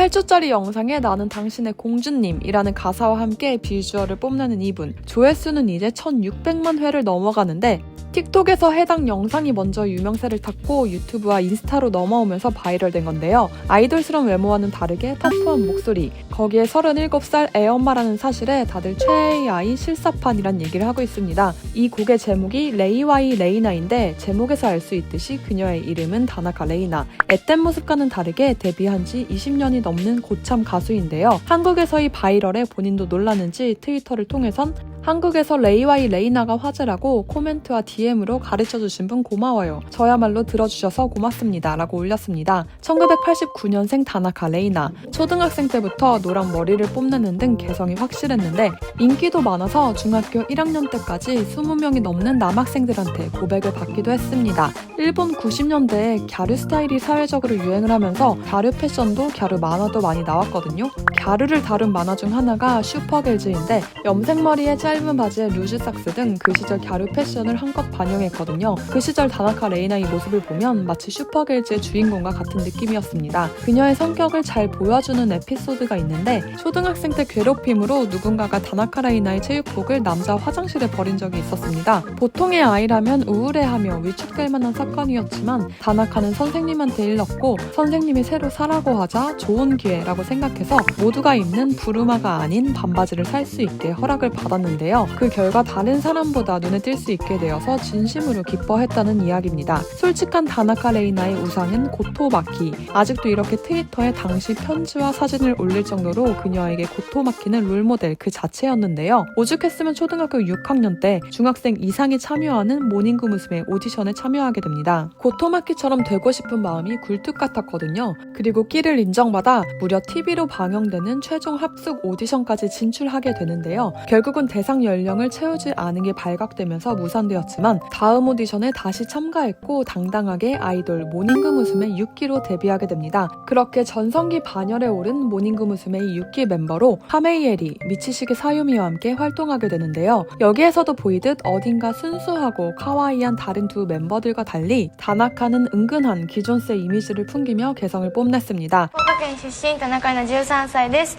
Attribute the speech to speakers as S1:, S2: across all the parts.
S1: 8초짜리 영상에 나는 당신의 공주님이라는 가사와 함께 비주얼을 뽐내는 이분. 조회수는 이제 1600만 회를 넘어가는데 틱톡에서 해당 영상이 먼저 유명세를 탔고 유튜브와 인스타로 넘어오면서 바이럴된 건데요. 아이돌스러운 외모와는 다르게 터프한 목소리, 거기에 37살 애엄마라는 사실에 다들 최애의 아이 실사판이란 얘기를 하고 있습니다. 이 곡의 제목이 레이와이 레이나인데 제목에서 알 수 있듯이 그녀의 이름은 다나카 레이나. 앳된 모습과는 다르게 데뷔한 지 20년이 넘는 고참 가수인데요. 한국에서의 바이럴에 본인도 놀랐는지 트위터를 통해선 한국에서 레이와이 레이나가 화제라고 코멘트와 DM으로 가르쳐주신 분 고마워요. 저야말로 들어주셔서 고맙습니다. 라고 올렸습니다. 1989년생 다나카 레이나. 초등학생 때부터 노란 머리를 뽐내는 등 개성이 확실했는데 인기도 많아서 중학교 1학년 때까지 20명이 넘는 남학생들한테 고백을 받기도 했습니다. 일본 90년대에 갸루 스타일이 사회적으로 유행을 하면서 갸루 패션도 갸루 만화도 많이 나왔거든요. 갸루를 다룬 만화 중 하나가 슈퍼걸즈인데 염색머리에 짧은 바지에 루즈삭스 등 그 시절 갸루 패션을 한껏 반영했거든요. 그 시절 다나카 레이나의 모습을 보면 마치 슈퍼걸즈의 주인공과 같은 느낌이었습니다. 그녀의 성격을 잘 보여주는 에피소드가 있는데 초등학생 때 괴롭힘으로 누군가가 다나카 레이나의 체육복을 남자 화장실에 버린 적이 있었습니다. 보통의 아이라면 우울해하며 위축될 만한 사건이었지만 다나카는 선생님한테 일렀고 선생님이 새로 사라고 하자 좋은 기회라고 생각해서 모두가 입는 부르마가 아닌 반바지를 살 수 있게 허락을 받았는데요. 그 결과 다른 사람보다 눈에 띌 수 있게 되어서 진심으로 기뻐했다는 이야기입니다. 솔직한 다나카 레이나의 우상은 고토마키. 아직도 이렇게 트위터에 당시 편지와 사진을 올릴 정도로 그녀에게 고토마키는 롤모델 그 자체였는데요. 오죽했으면 초등학교 6학년 때 중학생 이상이 참여하는 모닝구 무스메 오디션에 참여하게 됩니다. 고토마키처럼 되고 싶은 마음이 굴뚝 같았거든요. 그리고 끼를 인정받아 무려 TV로 방영되는 최종 합숙 오디션까지 진출하게 되는데요. 결국은 대상 연령을 채우지 않은 게 발각되면서 무산되었지만 다음 오디션에 다시 참가했고 당당하게 아이돌 모닝구 무스메 6기로 데뷔하게 됩니다. 그렇게 전성기 반열에 오른 모닝구 무스메의 6기 멤버로 하메이에리, 미치시게 사유미와 함께 활동하게 되는데요. 여기에서도 보이듯 어딘가 순수하고 카와이한 다른 두 멤버들과 달리 다나카는 은근한 기존세 이미지를 풍기며 개성을 뽐냈습니다.
S2: 福岡県出身田中里奈13歳です。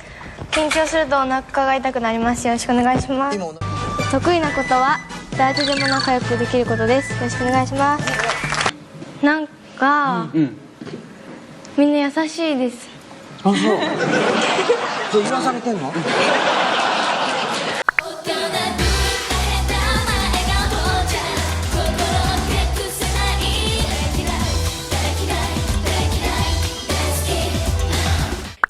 S2: 緊張するとお腹が痛くなります。よろしくお願いします。得意なことは誰とでも仲良くできることです。よろしくお願いします。なんか、みんな優しいです。
S3: あ、そう。そう言わされてんの？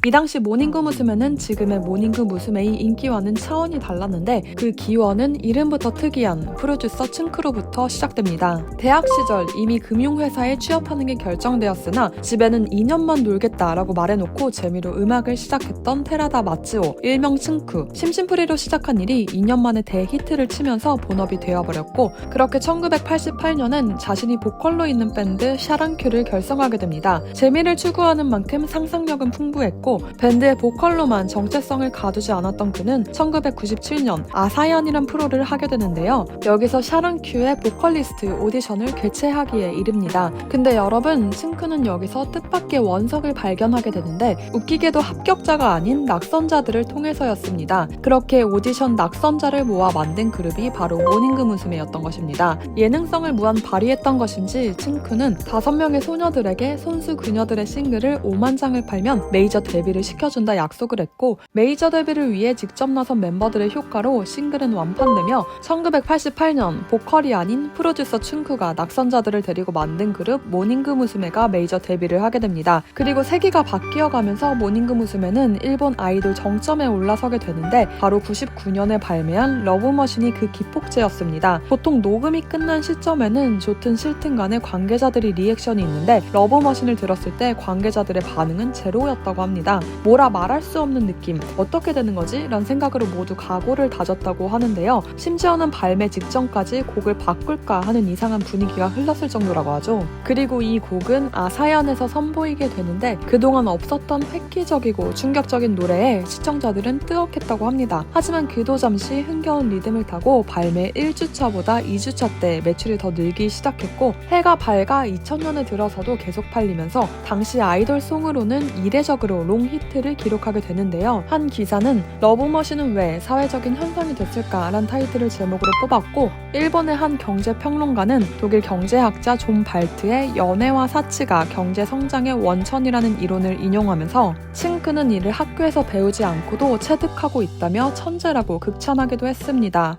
S1: 이 당시 모닝구 무스메는 지금의 모닝구 무스메의 인기와는 차원이 달랐는데 그 기원은 이름부터 특이한 프로듀서 층크로부터 시작됩니다. 대학 시절 이미 금융회사에 취업하는 게 결정되었으나 집에는 2년만 놀겠다라고 말해놓고 재미로 음악을 시작했던 테라다 마츠오, 일명 층쿠. 심심풀이로 시작한 일이 2년 만에 대히트를 치면서 본업이 되어버렸고 그렇게 1988년엔 자신이 보컬로 있는 밴드 샤랑큐를 결성하게 됩니다. 재미를 추구하는 만큼 상상력은 풍부했고 밴드의 보컬로만 정체성을 가두지 않았던 그는 1997년 아사연이란 프로를 하게 되는데요. 여기서 샤랑큐의 보컬리스트 오디션을 개최하기에 이릅니다. 근데 여러분, 층크는 여기서 뜻밖의 원석을 발견하게 되는데 웃기게도 합격자가 아닌 낙선자들을 통해서였습니다. 그렇게 오디션 낙선자를 모아 만든 그룹이 바로 모닝구 무스메였던 것입니다. 예능성을 무한 발휘했던 것인지 층크는 5명의 소녀들에게 손수 그녀들의 싱글을 5만 장을 팔면 메이저 데뷔를 시켜준다 약속을 했고 메이저 데뷔를 위해 직접 나선 멤버들의 효과로 싱글은 완판되며 1988년 보컬이 아닌 프로듀서 층쿠가 낙선자들을 데리고 만든 그룹 모닝구 무스메가 메이저 데뷔를 하게 됩니다. 그리고 세기가 바뀌어가면서 모닝구 무스메는 일본 아이돌 정점에 올라서게 되는데 바로 99년에 발매한 러브머신이 그 기폭제였습니다. 보통 녹음이 끝난 시점에는 좋든 싫든 간에 관계자들이 리액션이 있는데 러브머신을 들었을 때 관계자들의 반응은 제로였다고 합니다. 뭐라 말할 수 없는 느낌, 어떻게 되는 거지? 라는 생각으로 모두 각오를 다졌다고 하는데요. 심지어는 발매 직전까지 곡을 바꿀까 하는 이상한 분위기가 흘렀을 정도라고 하죠. 그리고 이 곡은 아사연에서 선보이게 되는데 그동안 없었던 획기적이고 충격적인 노래에 시청자들은 뜨겁했다고 합니다. 하지만 그도 잠시 흥겨운 리듬을 타고 발매 1주차보다 2주차 때 매출이 더 늘기 시작했고 해가 밝아 2000년에 들어서도 계속 팔리면서 당시 아이돌송으로는 이례적으로 롱히트를 기록하게 되는데요. 한 기사는 러브머신은 왜 사회적인 현상이 됐을까란 타이틀을 제목으로 뽑았고, 일본의 한 경제평론가는 독일 경제학자 존 발트의 연애와 사치가 경제 성장의 원천이라는 이론을 인용하면서 층크는 이를 학교에서 배우지 않고도 체득하고 있다며 천재라고 극찬하기도 했습니다.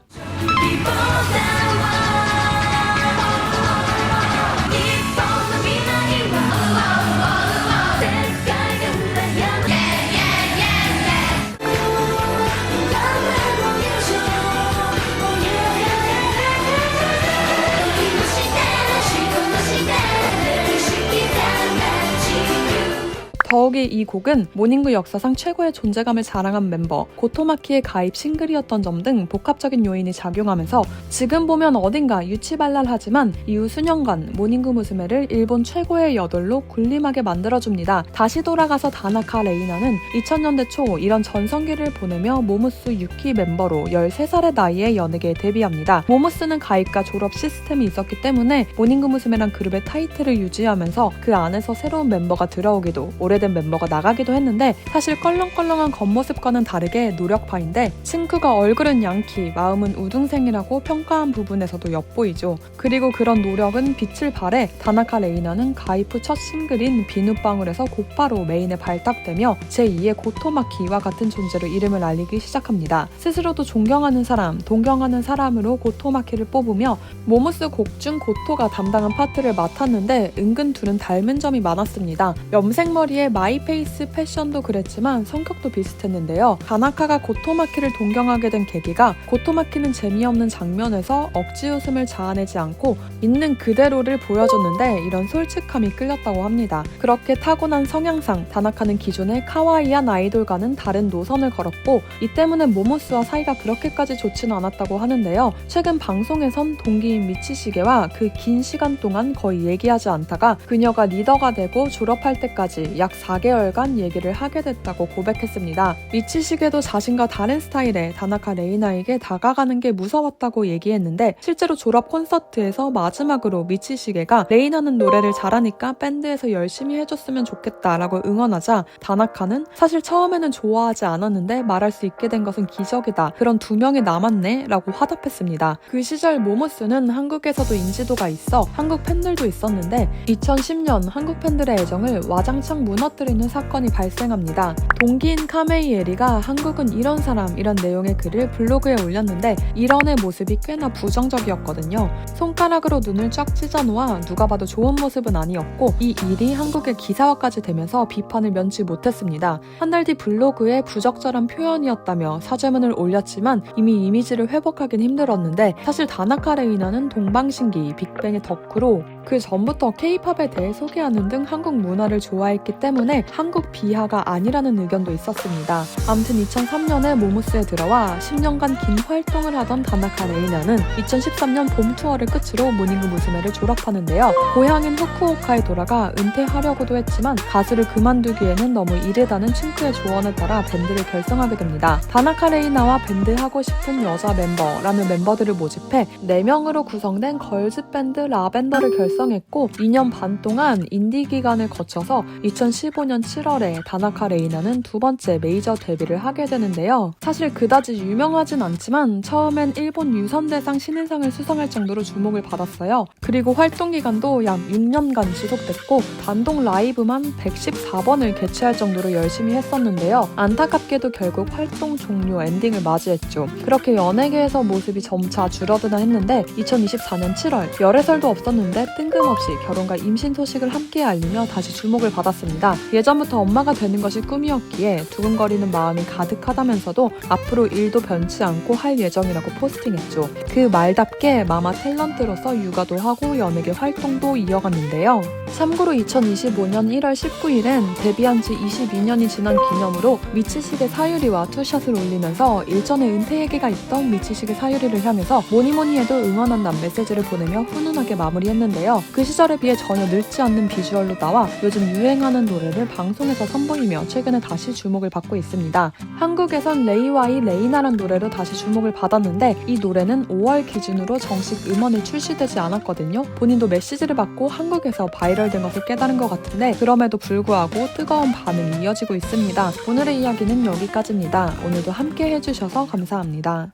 S1: 더욱이 이 곡은 모닝구 역사상 최고의 존재감을 자랑한 멤버 고토마키의 가입 싱글이었던 점 등 복합적인 요인이 작용하면서 지금 보면 어딘가 유치발랄하지만 이후 수년간 모닝구 무스메를 일본 최고의 여돌로 군림하게 만들어줍니다. 다시 돌아가서 다나카 레이나는 2000년대 초 이런 전성기를 보내며 모무스 6기 멤버로 13살의 나이에 연예계에 데뷔합니다. 모무스는 가입과 졸업 시스템이 있었기 때문에 모닝구 무스메란 그룹의 타이틀을 유지하면서 그 안에서 새로운 멤버가 들어오기도 오래된 멤버가 나가기도 했는데, 사실 껄렁껄렁한 겉모습과는 다르게 노력파인데 층크가 얼굴은 양키, 마음은 우등생이라고 평가한 부분에서도 엿보이죠. 그리고 그런 노력은 빛을 발해 다나카 레이나는 가입 후 첫 싱글인 비눗방울에서 곧바로 메인에 발탁되며 제2의 고토마키와 같은 존재로 이름을 알리기 시작합니다. 스스로도 존경하는 사람, 동경하는 사람으로 고토마키를 뽑으며 모무스 곡 중 고토가 담당한 파트를 맡았는데 은근 둘은 닮은 점이 많았습니다. 염색머리에 마이페이스 패션도 그랬지만 성격도 비슷했는데요. 다나카가 고토마키를 동경하게 된 계기가 고토마키는 재미없는 장면에서 억지 웃음을 자아내지 않고 있는 그대로를 보여줬는데 이런 솔직함이 끌렸다고 합니다. 그렇게 타고난 성향상 다나카는 기존의 카와이한 아이돌과는 다른 노선을 걸었고, 이 때문에 모모스와 사이가 그렇게까지 좋지는 않았다고 하는데요. 최근 방송에선 동기인 미치시게와 그 긴 시간 동안 거의 얘기하지 않다가 그녀가 리더가 되고 졸업할 때까지 약 4개월간 얘기를 하게 됐다고 고백했습니다. 미치시게도 자신과 다른 스타일의 다나카 레이나에게 다가가는 게 무서웠다고 얘기했는데, 실제로 졸업 콘서트에서 마지막으로 미치시게가 레이나는 노래를 잘하니까 밴드에서 열심히 해줬으면 좋겠다라고 응원하자 다나카는 사실 처음에는 좋아하지 않았는데 말할 수 있게 된 것은 기적이다. 그런 두 명이 남았네 라고 화답했습니다. 그 시절 모모스는 한국에서도 인지도가 있어 한국 팬들도 있었는데 2010년 한국 팬들의 애정을 와장창 무너뜨리는 사건이 발생합니다. 동기인 카메이 에리가 한국은 이런 사람이란 내용의 글을 블로그에 올렸는데 일원의 모습이 꽤나 부정적이었거든요. 손가락으로 눈을 쫙 찢어놓아 누가 봐도 좋은 모습은 아니었고, 이 일이 한국의 기사화까지 되면서 비판을 면치 못했습니다. 한 달 뒤 블로그에 부적절한 표현이었다며 사죄문을 올렸지만 이미 이미지를 회복하긴 힘들었는데, 사실 다나카 레이나는 동방신기, 빅뱅의 덕후로 그 전부터 K-팝에 대해 소개하는 등 한국 문화를 좋아했기 때문에 한국 비하가 아니라는 의견도 있었습니다. 아무튼 2003년에 모무스에 들어와 10년간 긴 활동을 하던 다나카 레이나는 2013년 봄 투어를 끝으로 모닝구 무스메를 졸업하는데요. 고향인 후쿠오카에 돌아가 은퇴하려고도 했지만 가수를 그만두기에는 너무 이르다는 층크의 조언에 따라 밴드를 결성하게 됩니다. 다나카 레이나와 밴드 하고 싶은 여자 멤버라는 멤버들을 모집해 4명으로 구성된 걸즈 밴드 라벤더를 결성했고, 2년 반 동안 인디 기간을 거쳐서 2015년 7월에 다나카 레이나는 두 번째 메이저 데뷔를 하게 되는데요. 사실 그다지 유명하진 않지만 처음엔 일본 유선대상 신인상을 수상할 정도로 주목을 받았어요. 그리고 활동 기간도 약 6년간 지속됐고 단독 라이브만 114번을 개최할 정도로 열심히 했었는데요. 안타깝게도 결국 활동 종료 엔딩을 맞이했죠. 그렇게 연예계에서 모습이 점차 줄어드나 했는데 2024년 7월 열애설도 없었는데 뜬금없이 결혼과 임신 소식을 함께 알리며 다시 주목을 받았습니다. 예전부터 엄마가 되는 것이 꿈이었기에 두근거리는 마음이 가득하다면서도 앞으로 일도 변치 않고 할 예정이라고 포스팅했죠. 그 말답게 마마 탤런트로서 육아도 하고 연예계 활동도 이어갔는데요. 참고로 2025년 1월 19일엔 데뷔한 지 22년이 지난 기념으로 미치시게 사유리와 투샷을 올리면서 일전에 은퇴 얘기가 있던 미치시게 사유리를 향해서 뭐니뭐니 해도 응원한다는 메시지를 보내며 훈훈하게 마무리했는데요. 그 시절에 비해 전혀 늙지 않는 비주얼로 나와 요즘 유행하는 노래를 방송에서 선보이며 최근에 다시 주목을 받고 있습니다. 한국에선 레이와이 레이나란 노래로 다시 주목을 받았는데 이 노래는 5월 기준으로 정식 음원이 출시되지 않았거든요. 본인도 메시지를 받고 한국에서 바이럴 아이돌 된 것을 깨달은 것 같은데 그럼에도 불구하고 뜨거운 반응이 이어지고 있습니다. 오늘의 이야기는 여기까지입니다. 오늘도 함께 해주셔서 감사합니다.